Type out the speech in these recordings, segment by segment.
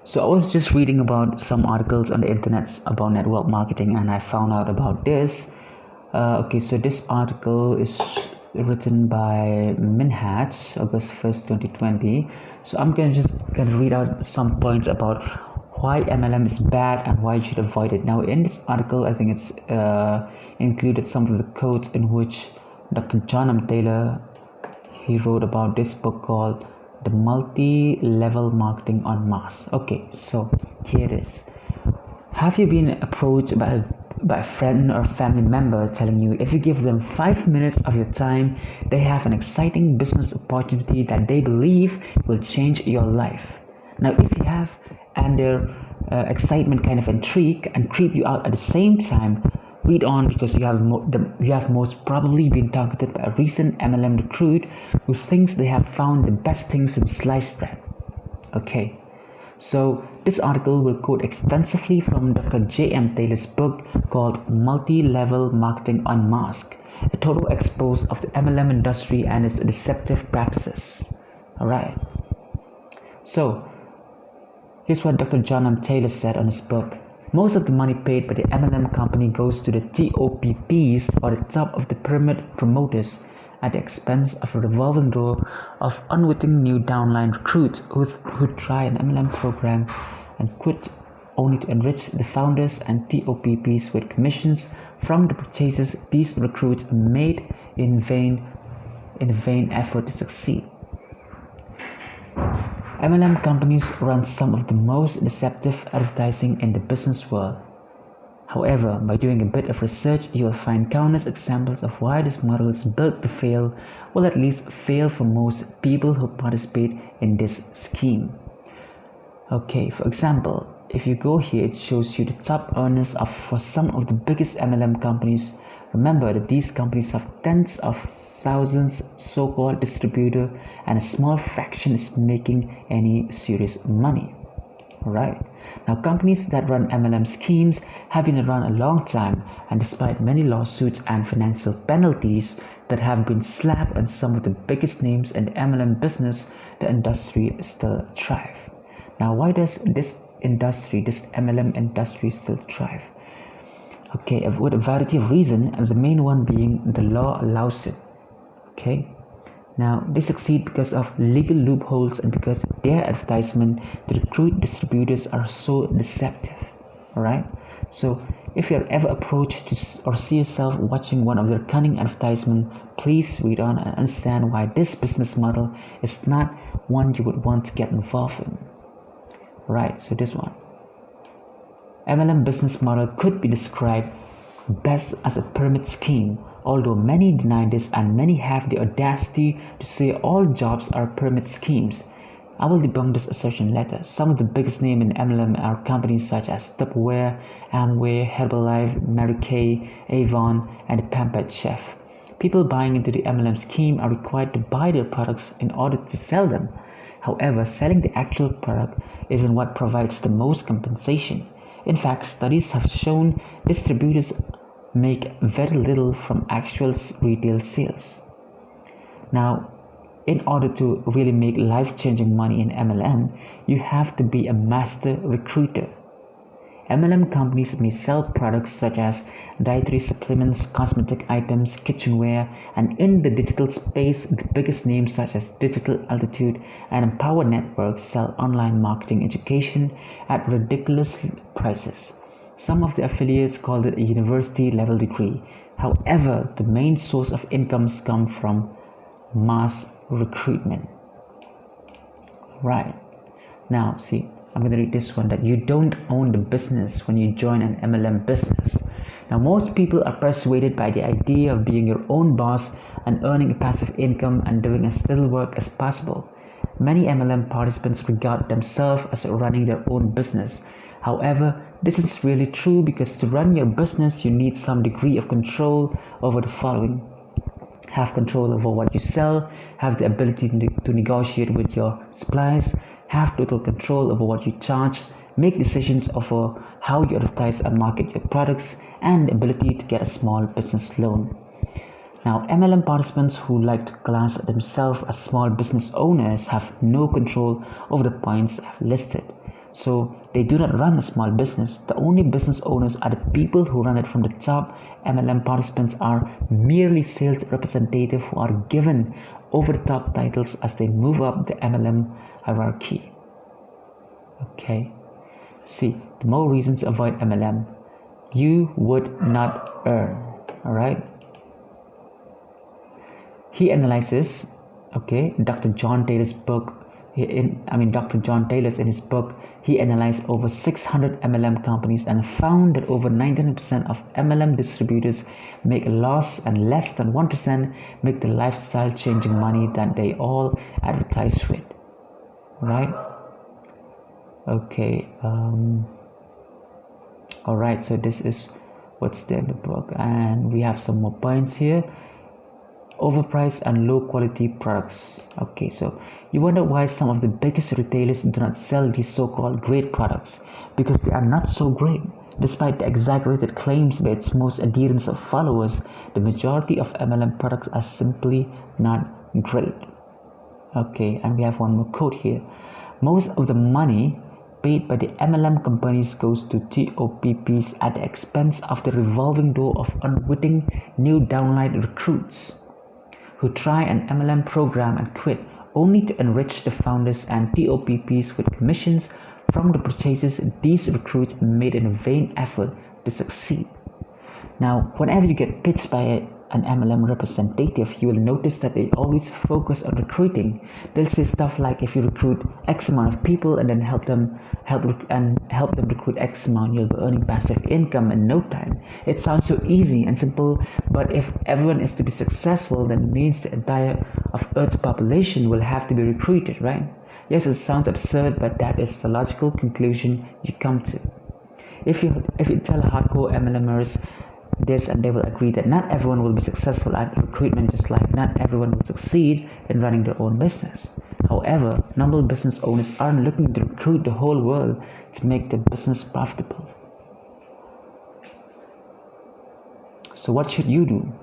So I was just reading about some articles on the internet about network marketing, and I found out about this. So this article is written by Minhaj, August 1st, 2020. So I'm gonna read out some points about why MLM is bad and why you should avoid it. Now, in this article, I think it's included some of the quotes in which Dr. John M. Taylor he wrote about this book called The Multi-Level Marketing en Masse. Okay, so here it is. Have you been approached by a friend or family member telling you if you give them 5 minutes of your time, they have an exciting business opportunity that they believe will change your life? Now, if you have, and their excitement kind of intrigue and creep you out at the same time, read on, because you have most probably been targeted by a recent MLM recruit who thinks they have found the best things in sliced bread. Okay, so this article will quote extensively from Dr. J.M. Taylor's book called Multi-Level Marketing en Masse, a total expose of the MLM industry and its deceptive practices. Alright, so here's what Dr. John M. Taylor said on his book. Most of the money paid by the MLM company goes to the TOPPs, or the top of the pyramid promoters, at the expense of a revolving door of unwitting new downline recruits who try an MLM program and quit only to enrich the founders and TOPPs with commissions from the purchases these recruits made in a vain effort to succeed. MLM companies run some of the most deceptive advertising in the business world. However, by doing a bit of research, you will find countless examples of why this model is built to fail, or at least fail for most people who participate in this scheme. Okay, for example, if you go here, it shows you the top earners for some of the biggest MLM companies. Remember that these companies have tens of thousands so-called distributors, and a small fraction is making any serious money. Alright, now companies that run MLM schemes have been around a long time, and despite many lawsuits and financial penalties that have been slapped on some of the biggest names in the MLM business, the industry still thrive. Now, why does this MLM industry still thrive? Okay, with a variety of reasons, and the main one being the law allows it. Okay, now they succeed because of legal loopholes and because their advertisement to recruit distributors are so deceptive. Alright, so if you're ever approached or see yourself watching one of their cunning advertisements, please read on and understand why this business model is not one you would want to get involved in. Right, so this one. MLM business model could be described best as a pyramid scheme, although many deny this and many have the audacity to say all jobs are pyramid schemes. I will debunk this assertion later. Some of the biggest names in MLM are companies such as Tupperware, Amway, Herbalife, Mary Kay, Avon, and the Pampered Chef. People buying into the MLM scheme are required to buy their products in order to sell them. However, selling the actual product isn't what provides the most compensation. In fact, studies have shown distributors make very little from actual retail sales. Now, in order to really make life-changing money in MLM, you have to be a master recruiter. MLM companies may sell products such as dietary supplements, cosmetic items, kitchenware, and in the digital space, the biggest names such as Digital Altitude and Empower Network sell online marketing education at ridiculous prices. Some of the affiliates call it a university-level degree. However, the main source of incomes come from mass recruitment. Right. Now, see, I'm going to read this one, that you don't own the business when you join an MLM business. Now, most people are persuaded by the idea of being your own boss and earning a passive income and doing as little work as possible. Many MLM participants regard themselves as running their own business. However, this is really true, because to run your business, you need some degree of control over the following. Have control over what you sell, have the ability to negotiate with your suppliers, have total control over what you charge, make decisions over how you advertise and market your products, and the ability to get a small business loan. Now, MLM participants who like to class themselves as small business owners have no control over the points I've listed. So they do not run a small business. The only business owners are the people who run it from the top. MLM participants are merely sales representatives who are given over the top titles as they move up the MLM hierarchy. Okay. See, the more reasons to avoid MLM you would not earn. Alright. He analyzes, okay, Dr. John Taylor's in his book, he analyzed over 600 MLM companies and found that over 99% of MLM distributors make a loss and less than 1% make the lifestyle changing money that they all advertise with. Right? Okay. Alright, so this is what's there in the book, and we have some more points here. Overpriced and low quality products. Okay, so you wonder why some of the biggest retailers do not sell these so-called great products, because they are not so great. Despite the exaggerated claims by its most adherents of followers, the majority of MLM products are simply not great. Okay, and we have one more quote here. Most of the money paid by the MLM companies goes to TOPPs at the expense of the revolving door of unwitting new downline recruits who try an MLM program and quit, only to enrich the founders and TOPPs with commissions from the purchases these recruits made in a vain effort to succeed. Now, whenever you get pitched by an MLM representative, you will notice that they always focus on recruiting. They'll say stuff like, if you recruit X amount of people and then help them recruit X amount, you'll be earning passive income in no time. It sounds so easy and simple, but if everyone is to be successful, then it means the entire of Earth's population will have to be recruited, right? Yes, it sounds absurd, but that is the logical conclusion you come to. If you tell hardcore MLMers this, and they will agree that not everyone will be successful at recruitment, just like not everyone will succeed in running their own business. However, normal business owners aren't looking to recruit the whole world to make their business profitable. So what should you do?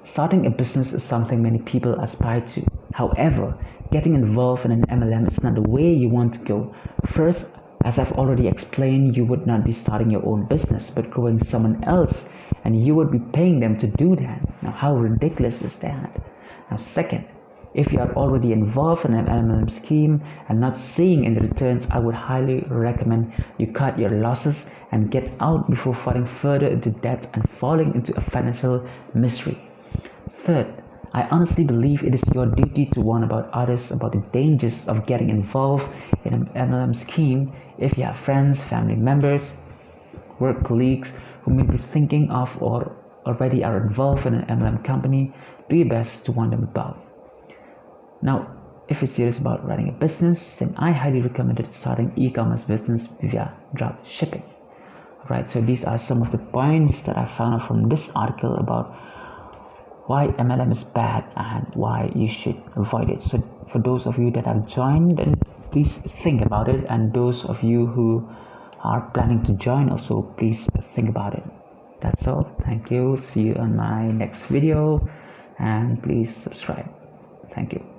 Starting a business is something many people aspire to. However, getting involved in an MLM is not the way you want to go. First, as I've already explained, you would not be starting your own business, but growing someone else, and you would be paying them to do that. Now, how ridiculous is that? Now, second, if you are already involved in an MLM scheme and not seeing any returns, I would highly recommend you cut your losses and get out before falling further into debt and falling into a financial misery. Third, I honestly believe it is your duty to warn about others about the dangers of getting involved in an MLM scheme. If you have friends, family members, work colleagues who may be thinking of or already are involved in an MLM company, do your best to warn them about. Now, if you're serious about running a business, then I highly recommend starting e-commerce business via drop shipping. Right, so these are some of the points that I found out from this article about why MLM is bad and why you should avoid it. So for those of you that have joined, then please think about it, and those of you who are planning to join also, please think about it. That's all. Thank you. See you on my next video, and please subscribe. Thank you.